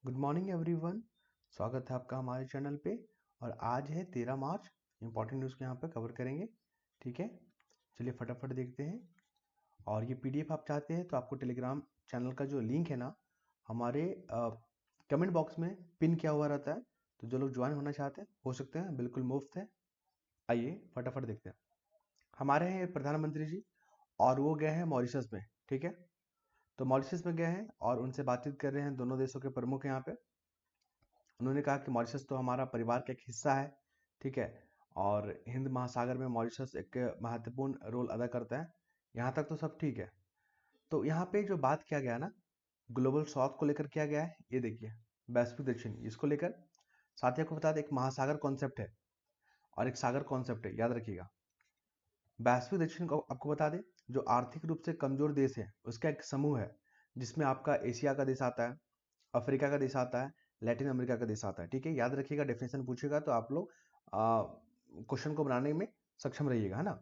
Good morning everyone. स्वागत है आपका हमारे चैनल पे। और आज है 13 मार्च। इंपॉर्टेंट न्यूज़ को यहाँ पे कवर करेंगे। ठीक है, चलिए फटाफट देखते हैं। और ये पीडीएफ आप चाहते हैं तो आपको टेलीग्राम चैनल का जो लिंक है ना, हमारे कमेंट बॉक्स में पिन किया हुआ रहता है। तो जो लोग ज्वाइन होना चाहते हैं हो सकते हैं, बिल्कुल मुफ्त है। आइए फटाफट देखते हैं। हमारे हैं प्रधानमंत्री जी और वो गए हैं मॉरिशस में। ठीक है, तो मॉरिशस में गए हैं और उनसे बातचीत कर रहे हैं दोनों देशों के प्रमुख यहाँ पे। उन्होंने कहा कि मॉरिशस तो हमारा परिवार का एक हिस्सा है। ठीक है, और हिंद महासागर में मॉरिशस एक महत्वपूर्ण रोल अदा करता है। यहाँ तक तो सब ठीक है। तो यहाँ पे जो बात किया गया ना, ग्लोबल साउथ को लेकर किया गया है। ये देखिए, वैश्विक दक्षिण, इसको लेकर। साथ ही आपको बता दें, एक महासागर कॉन्सेप्ट है और एक सागर कॉन्सेप्ट है, याद रखिएगा। वैश्विक दक्षिण को आपको बता दें, जो आर्थिक रूप से कमजोर देश है उसका एक समूह है, जिसमें आपका एशिया का देश आता है, अफ्रीका का देश आता है, लैटिन अमेरिका का देश आता है। ठीक है, याद रखिएगा, डेफिनेशन पूछेगा तो आप लोग क्वेश्चन को बनाने में सक्षम रहिएगा, है ना।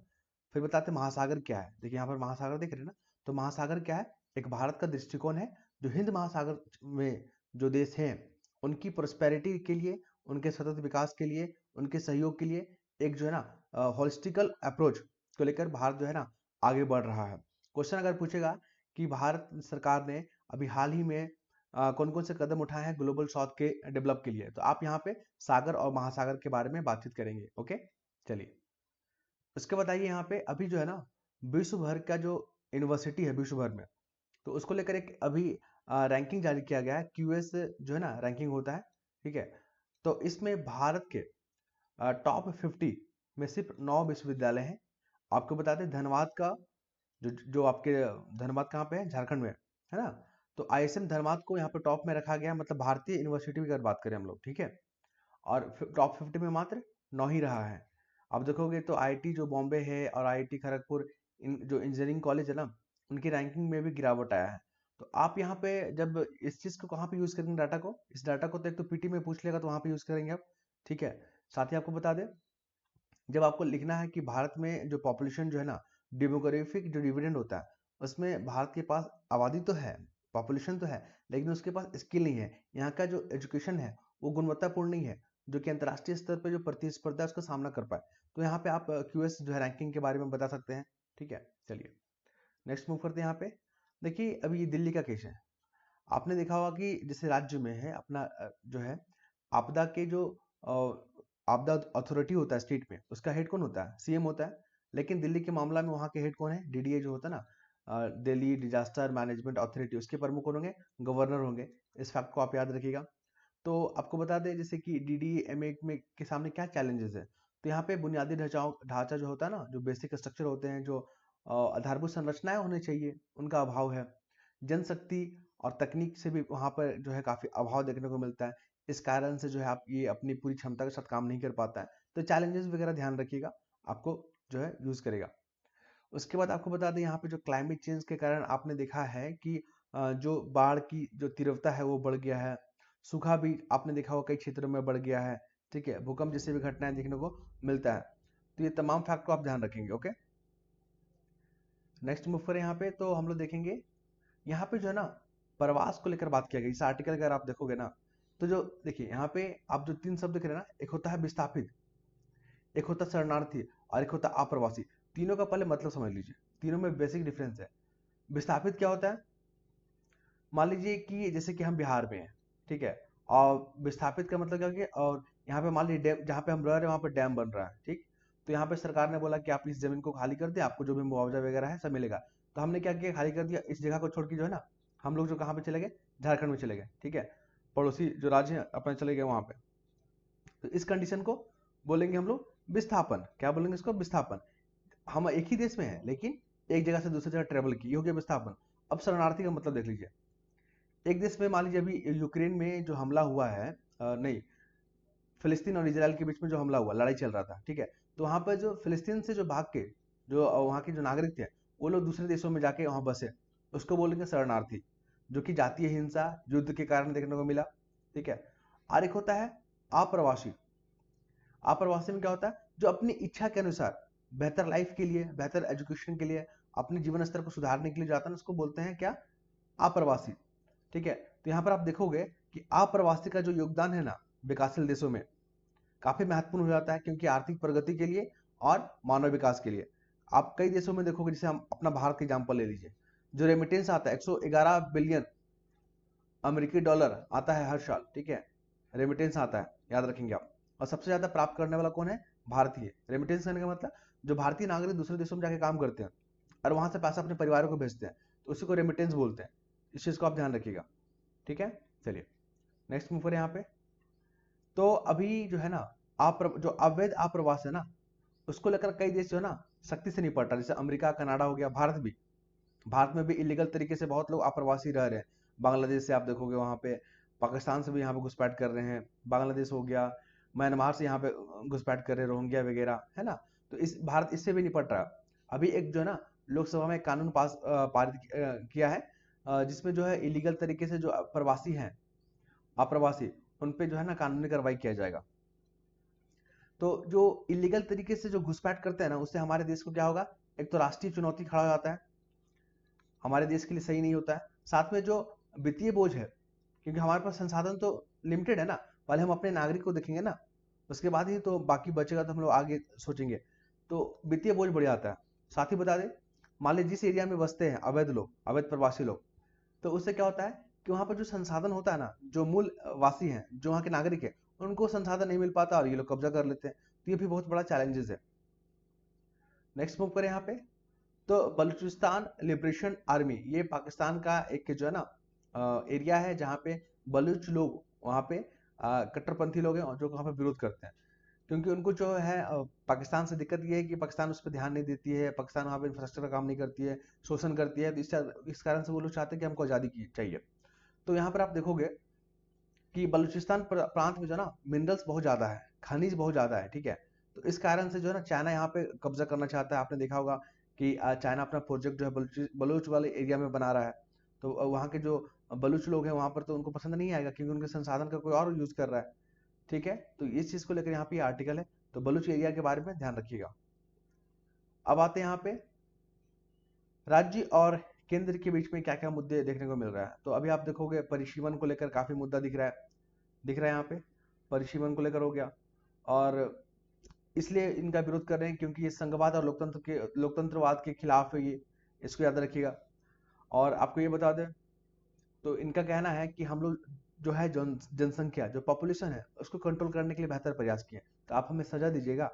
फिर बताते हैं महासागर क्या है। देखिए यहाँ पर महासागर देख रहे हैं ना, तो महासागर क्या है? एक भारत का दृष्टिकोण है जो हिंद महासागर में जो देश हैं उनकी प्रोस्पेरिटी के लिए, उनके सतत विकास के लिए, उनके सहयोग के लिए एक जो है ना होलिस्टिकल अप्रोच को लेकर भारत जो है ना आगे बढ़ रहा है। क्वेश्चन अगर पूछेगा कि भारत सरकार ने अभी हाल ही में कौन कौन से कदम उठाए हैं ग्लोबल साउथ के डेवलप के लिए, तो आप यहाँ पे सागर और महासागर के बारे में बातचीत करेंगे। ओके, चलिए इसके बताइए। यहाँ पे अभी जो है ना विश्व भर का जो यूनिवर्सिटी है विश्व भर में, तो उसको लेकर एक अभी रैंकिंग जारी किया गया है। क्यूएस जो है ना रैंकिंग होता है। ठीक है, तो इसमें भारत के टॉप 50 में सिर्फ 9 विश्वविद्यालय हैं। आपको बता दें धनबाद का जो जो आपके धनबाद कहाँ पे है? झारखंड में है ना। तो आईएसएम धनबाद को यहाँ पे टॉप में रखा गया है, मतलब भारतीय यूनिवर्सिटी की अगर बात करें हम लोग। ठीक है, और टॉप 50 में मात्र 9 ही रहा है। आप देखोगे तो आईआईटी जो बॉम्बे है और आईआईटी खड़गपुर, जो इंजीनियरिंग कॉलेज है ना, उनकी रैंकिंग में भी गिरावट आया है। तो आप यहाँ पे जब इस चीज को कहाँ पे यूज करेंगे, डाटा को, इस डाटा को तो एक तो पीटी में पूछ लेगा तो वहां पे यूज करेंगे आप। ठीक है, साथ ही आपको बता दें, जब आपको लिखना है कि भारत में जो पॉपुलेशन जो है ना, डेमोग्राफिक जो डिविडेंड होता है, उसमें भारत के पास आबादी तो है, पॉपुलेशन तो है, लेकिन उसके पास स्किल नहीं है। यहाँ का जो एजुकेशन है वो गुणवत्तापूर्ण नहीं है, जो कि अंतर्राष्ट्रीय स्तर पर जो प्रतिस्पर्धा है उसका सामना कर पाए। तो यहाँ पे आप क्यूएस जो है रैंकिंग के बारे में बता सकते हैं। ठीक है, चलिए नेक्स्ट मूव करते हैं। यहाँ पे देखिए, अभी ये दिल्ली का केस है। आपने देखा होगा कि जैसे राज्य में है अपना जो है आपदा के जो आपदा अथॉरिटी होता है स्टेट में, उसका हेड कौन होता है? सीएम होता है। लेकिन दिल्ली के मामला में वहाँ के हेड कौन है? डीडीए जो होता है ना, दिल्ली डिजास्टर मैनेजमेंट अथॉरिटी, उसके प्रमुख कौन होंगे? गवर्नर होंगे। इस फैक्ट को आप याद रखिएगा। तो आपको बता दें जैसे कि डीडीएमए में के सामने क्या चैलेंजेस है। तो यहाँ पे बुनियादी ढांचा जो होता है ना, जो बेसिक स्ट्रक्चर होते हैं, जो आधारभूत संरचनाएं होनी चाहिए, उनका अभाव है। जनशक्ति और तकनीक से भी वहाँ पर जो है काफी अभाव देखने को मिलता है। इस कारण से जो है आप ये अपनी पूरी क्षमता के साथ काम नहीं कर पाता है। तो चैलेंजेस वगैरह ध्यान रखिएगा, आपको जो है यूज करेगा। उसके बाद आपको बता दें, यहाँ पे जो क्लाइमेट चेंज के कारण आपने देखा है कि जो बाढ़ की जो तीव्रता है वो बढ़ गया है। सूखा भी आपने देखा होगा कई क्षेत्रों में बढ़ गया है। ठीक है, भूकंप जैसे भी घटनाएं देखने को मिलता है। तो ये तमाम फैक्ट को आप ध्यान रखेंगे। ओके, नेक्स्ट मूव करें। यहाँ पे तो हम लोग देखेंगे, यहाँ पे जो है ना प्रवास को लेकर बात किया गया। इस आर्टिकल अगर आप देखोगे ना, तो जो देखिए यहाँ पे आप जो तीन शब्द देख रहे हैं ना, एक होता है विस्थापित, एक होता है शरणार्थी, और एक होता है अप्रवासी। तीनों का पहले मतलब समझ लीजिए, तीनों में बेसिक डिफरेंस है। विस्थापित क्या होता है? मान लीजिए कि जैसे कि हम बिहार में हैं। ठीक है, और विस्थापित का मतलब क्या कि, और यहाँ पे मान लीजिए डैम, जहाँ पे हम रह रहे हैं वहाँ पे डैम बन रहा है। ठीक, तो यहाँ पे सरकार ने बोला कि आप इस जमीन को खाली कर दें, आपको जो भी मुआवजा वगैरह है सब मिलेगा। तो हमने क्या किया, खाली कर दिया। इस जगह को छोड़ के जो है ना, हम लोग जो कहाँ पे चले गए, झारखंड में चले गए। ठीक है, पड़ोसी जो राज्य है अपने चले गए वहां पे। तो इस कंडीशन को बोलेंगे हम लोग विस्थापन। क्या बोलेंगे इसको? विस्थापन। हम एक ही देश में है लेकिन एक जगह से दूसरी जगह ट्रेवल की, ये हो गया विस्थापन। अब शरणार्थी का मतलब देख लीजिए। एक देश में मान लीजिए अभी यूक्रेन में जो हमला हुआ है, नहीं, फिलिस्तीन और इजराइल के बीच में जो हमला हुआ, लड़ाई चल रहा था। ठीक है, तो वहां पर जो फिलिस्तीन से जो भाग के जो वहां के जो नागरिक थे, वो लोग दूसरे देशों में जाके वहां बसे, उसको बोलेंगे शरणार्थी, जो कि जातीय हिंसा, युद्ध के कारण देखने को मिला। ठीक है, और एक होता है अप्रवासी। अप्रवासी में क्या होता है? जो अपनी इच्छा के अनुसार बेहतर लाइफ के लिए, बेहतर एजुकेशन के लिए, अपने जीवन स्तर को सुधारने के लिए जाता है, उसको बोलते हैं क्या? अप्रवासी। ठीक है, तो यहाँ पर आप देखोगे कि अप्रवासी का जो योगदान है ना विकासशील देशों में काफी महत्वपूर्ण हो जाता है, क्योंकि आर्थिक प्रगति के लिए और मानव विकास के लिए। आप कई देशों में देखोगे, जैसे हम अपना भारत का एग्जाम्पल ले लीजिए, जो रेमिटेंस आता है 111 बिलियन अमेरिकी डॉलर आता है हर साल, ठीक है, रेमिटेंस आता है, याद रखेंगे आप। और सबसे ज्यादा प्राप्त करने वाला कौन है? भारतीय। रेमिटेंस करने का मतलब जो भारतीय नागरिक दूसरे देशों में जाके काम करते हैं और वहां से पैसा अपने परिवारों को भेजते हैं, तो उसी को रेमिटेंस बोलते हैं। इस चीज को आप ध्यान रखिएगा, ठीक है। चलिए नेक्स्ट मूव करें यहाँ पे। तो अभी जो है ना जो अवैध आप्रवास है ना, उसको लेकर कई देश जो है ना सख्ती से निपट रहा है, जैसे अमेरिका, कनाडा हो गया, भारत भी। भारत में भी इलीगल तरीके से बहुत लोग आप्रवासी रह रहे हैं। बांग्लादेश से आप देखोगे वहां पे, पाकिस्तान से भी यहाँ पे घुसपैठ कर रहे हैं, बांग्लादेश हो गया, म्यांमार से यहाँ पे घुसपैठ कर रहे हैं, रोहिंग्या वगैरह, है ना। तो इस भारत इससे भी निपट रहा है। अभी एक जो है ना लोकसभा में एक कानून पारित किया है, जिसमें जो है इलीगल तरीके से जो प्रवासी हैं, अप्रवासी, उन पे जो है ना कानूनी कार्रवाई किया जाएगा। तो जो इलीगल तरीके से जो घुसपैठ करते हैं ना, उससे हमारे देश को क्या होगा? एक तो राष्ट्रीय चुनौती खड़ा हो जाता है, हमारे देश के लिए सही नहीं होता है। साथ में जो वित्तीय बोझ है, क्योंकि हमारे पास संसाधन तो लिमिटेड है ना, पहले हम अपने नागरिक को देखेंगे ना, उसके बाद ही तो बाकी बचेगा, तो हम लोग आगे सोचेंगे। तो वित्तीय बोझ बढ़ जाता है। साथ ही बता दें, मान लीजिए जिस एरिया में बसते हैं अवैध लोग, अवैध प्रवासी लोग, तो उससे क्या होता है कि वहां पर जो संसाधन होता है ना, जो मूल वासी हैं, जो वहाँ के नागरिक है, उनको संसाधन नहीं मिल पाता और ये लोग कब्जा कर लेते हैं। तो ये भी बहुत बड़ा चैलेंजेस है। नेक्स्ट मूव करें यहाँ पे। तो बलूचिस्तान लिबरेशन आर्मी, ये पाकिस्तान का एक जो है ना एरिया है, जहाँ पे बलूच लोग वहाँ पे कट्टरपंथी लोग हैं और जो वहाँ पे विरोध करते हैं, क्योंकि उनको जो है पाकिस्तान से दिक्कत ये है कि पाकिस्तान उस पर ध्यान नहीं देती है, पाकिस्तान वहाँ पे इंफ्रास्ट्रक्चर काम नहीं करती है, शोषण करती है। तो इस कारण से वो लोग चाहते हैं कि हमको आज़ादी की चाहिए। तो यहाँ पर आप देखोगे कि बलूचिस्तान प्रांत में जो है ना मिनरल्स बहुत ज्यादा है, खनिज बहुत ज्यादा है, ठीक है। तो इस कारण से जो है ना चाइना यहाँ पे कब्जा करना चाहता है। आपने देखा होगा कि चाइना अपना प्रोजेक्ट जो है बलूच वाले एरिया में बना रहा है। तो वहाँ के जो बलूच लोग हैं वहां पर, तो उनको पसंद नहीं आएगा, क्योंकि उनके संसाधन का कोई और यूज कर रहा है, ठीक है। तो इस चीज को लेकर यहाँ पे आर्टिकल है, तो बलूच एरिया के बारे में ध्यान रखिएगा। अब आते हैं यहाँ पे राज्य और केंद्र के बीच में क्या क्या मुद्दे देखने को मिल रहा है। तो अभी आप देखोगे परिसीमन को लेकर काफी मुद्दा दिख रहा है यहाँ पे, परिसीमन को लेकर हो गया। और इसलिए इनका विरोध कर रहे हैं क्योंकि ये संघवाद और लोकतंत्रवाद के खिलाफ है ये, इसको याद रखिएगा। और आपको ये बता दें, तो इनका कहना है कि हम लोग जो है जनसंख्या, जो पॉपुलेशन है, उसको कंट्रोल करने के लिए बेहतर प्रयास किए। तो आप हमें सजा दीजिएगा,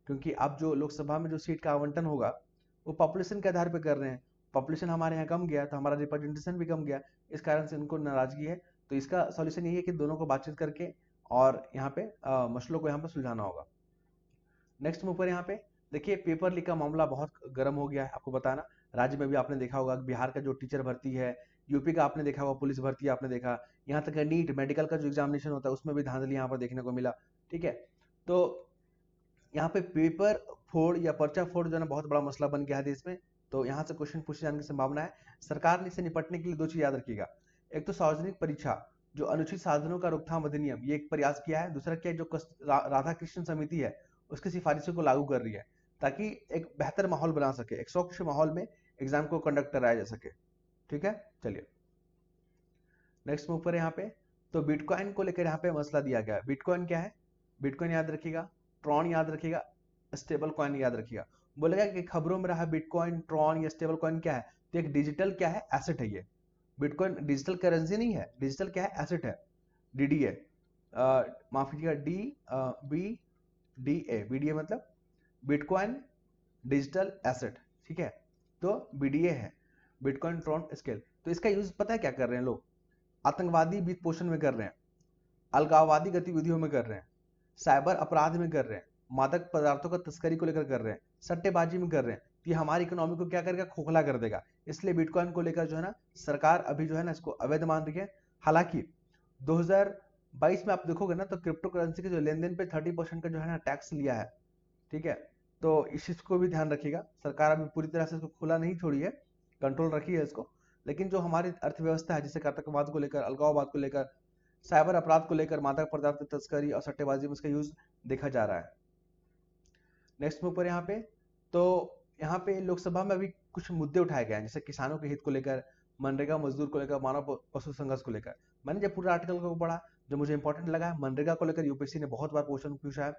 क्योंकि आप जो लोकसभा में जो सीट का आवंटन होगा वो पॉपुलेशन के आधार पर कर रहे हैं। पॉपुलेशन हमारे यहाँ कम गया तो हमारा रिप्रेजेंटेशन भी कम गया, इस कारण से उनको नाराजगी है। तो इसका सॉल्यूशन यही है कि दोनों को बातचीत करके और यहाँ पे मसलों को यहाँ पे सुलझाना होगा। नेक्स्ट मूव पर यहाँ पे देखिए, पेपर लीक का मामला बहुत गर्म हो गया है। आपको बताना, राज्य में भी आपने देखा होगा, बिहार का जो टीचर भर्ती है, यूपी का आपने देखा होगा, पुलिस भर्ती आपने देखा, यहाँ तक नीट मेडिकल का जो एग्जामिनेशन होता है उसमें भी धांधली यहाँ पर देखने को मिला, ठीक है। तो यहाँ पे पेपर फोड़ या पर्चा फोड़ जो है ना बहुत बड़ा मसला बन गया है देश में। तो यहाँ से क्वेश्चन पूछे जाने की संभावना है। सरकार ने इससे निपटने के लिए दो चीज याद रखिएगा। एक तो सार्वजनिक परीक्षा, जो अनुचित साधनों का रोकथाम अधिनियम, ये एक प्रयास किया है। दूसरा क्या है, जो राधा कृष्ण समिति है उसकी सिफारिशों को लागू कर रही है, ताकि एक बेहतर माहौल बना सके, एक स्वच्छ माहौल में एग्जाम को कंडक्ट कराया जा सके, ठीक है। चलिए नेक्स्ट मूव पर यहाँ पे। तो बिटकॉइन को लेकर यहाँ पे मसला दिया गया है। बिटकॉइन क्या है? बिटकॉइन याद रखिएगा, ट्रॉन याद रखिएगा, स्टेबल कॉइन याद रखिएगा। बोलेगा कि खबरों में रहा बिटकॉइन, ट्रॉन या स्टेबल कॉइन क्या है, तो एक डिजिटल क्या है, एसेट है ये। बिटकॉइन डिजिटल करेंसी नहीं है, डिजिटल क्या है, एसेट है, डीडीए, माफ कीजिएगा, बीडीए मतलब बिटकॉइन डिजिटल एसेट, ठीक है। तो बीडीए है, बिटकॉइन ट्रॉन स्केल। तो इसका यूज पता है क्या कर रहे हैं लोग? आतंकवादी वित्त पोषण में कर रहे हैं, अलगाववादी गतिविधियों में कर रहे हैं, साइबर अपराध में कर रहे हैं, मादक पदार्थों का तस्करी को लेकर कर रहे हैं, सट्टेबाजी में कर रहे हैं। तो ये हमारी इकोनॉमी को क्या करेगा, खोखला कर देगा। इसलिए बिटकॉइन को लेकर जो है ना सरकार अभी जो है ना इसको अवैध मान रही है। हालांकि 2022 में आप देखोगे ना, तो क्रिप्टो करेंसी के जो लेन देन पे 30% का जो है ना टैक्स लिया है, ठीक है। तो इस चीज को भी ध्यान रखिएगा। सरकार अभी पूरी तरह से इसको खुला नहीं छोड़ी है, कंट्रोल रखी है इसको। लेकिन जो हमारी अर्थव्यवस्था है, जैसे आतंकवाद को लेकर, अलगाववाद को लेकर, साइबर अपराध को लेकर, मादक पदार्थ तस्करी और सट्टेबाजी में इसका यूज देखा जा रहा है। नेक्स्ट में ऊपर यहाँ पे, तो यहाँ पे लोकसभा में अभी कुछ मुद्दे उठाए गए हैं, जैसे किसानों के हित को लेकर, मनरेगा मजदूर को लेकर, मानव पशु संघर्ष को लेकर। मैंने जब पूरा आर्टिकल को पढ़ा, जो मुझे इंपॉर्टेंट लगा है, मनरेगा को लेकर यूपीएससी ने बहुत बार क्वेश्चन पूछा है।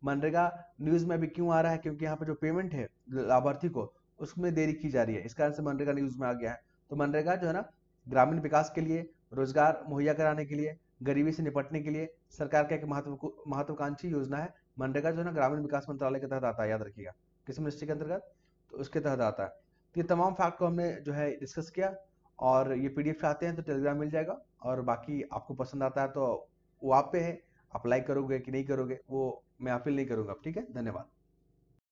मनरेगा न्यूज में अभी क्यों आ रहा है? क्योंकि यहाँ पे जो पेमेंट है लाभार्थी को, उसमें देरी की जा रही है, इस कारण से मनरेगा न्यूज में आ गया है। तो मनरेगा जो है ना, ग्रामीण विकास के लिए, रोजगार मुहैया कराने के लिए, गरीबी से निपटने के लिए सरकार का एक महत्वाकांक्षी योजना है। मनरेगा जो है ना, ग्रामीण विकास मंत्रालय के तहत आता है, याद रखिएगा, किस मिनिस्ट्री के अंतर्गत, तो उसके तहत आता है। तो ये तमाम फैक्ट को हमने जो है डिस्कस किया, और ये पीडीएफ चाहते हैं तो टेलीग्राम मिल जाएगा, और बाकी आपको पसंद आता है तो वो आप पे है, आप लाइक करोगे कि नहीं करोगे, वो मैं अपील नहीं करूंगा। ठीक है, धन्यवाद।